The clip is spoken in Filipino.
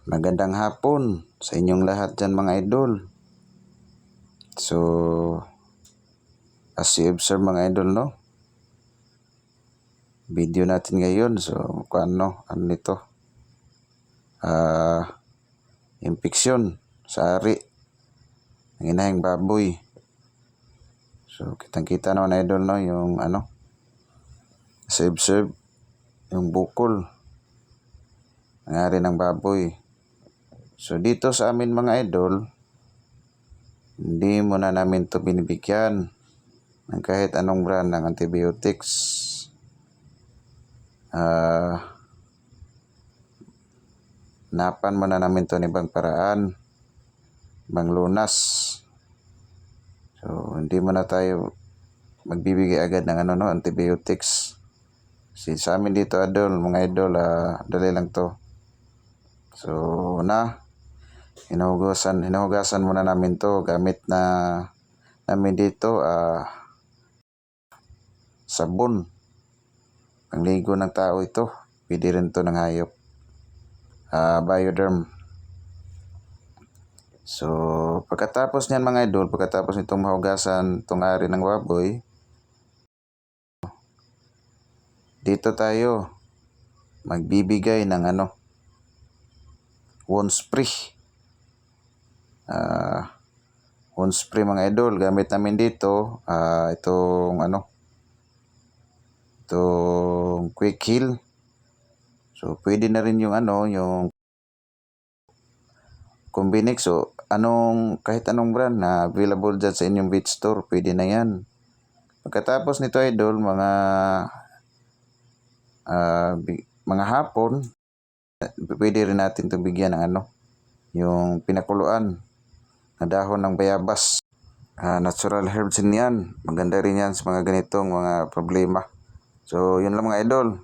Magandang hapon sa inyong lahat dyan mga idol. So, as you observe mga idol, no? Video natin ngayon. So, ano nito? Impeksyon sa ari ng inahing baboy. So, kitang-kita naman idol, no? Yung as you observe, yung bukol ng ari ng baboy. So, dito sa amin mga idol, hindi muna namin to binibigyan ng kahit anong brand ng antibiotics. Napan muna namin to ng ibang paraan, ibang lunas. So, hindi muna tayo magbibigay agad ng antibiotics. Kasi sa amin dito mga idol, dali lang to. So, hinuhugasan muna namin to gamit na namin dito sabon. Pangligo ng tao ito. Pwede rin to ng hayop. Bioderm. So, pagkatapos niyan mga idol, pagkatapos nitong mahugasan itong ari ng baboy, dito tayo magbibigay ng wound spray. Wound spray mga idol, gamit namin dito itong quick heal. So pwede na rin yung yung Combinix. So kahit anong brand na available dyan sa inyong vet store, pwede na yan. Pagkatapos nito idol, mga hapon, pwede rin natin itong bigyan ng yung pinakuluan na dahon ng bayabas. Natural herbs din yan. Maganda rin yan sa mga ganitong mga problema. So, yun lang mga idol.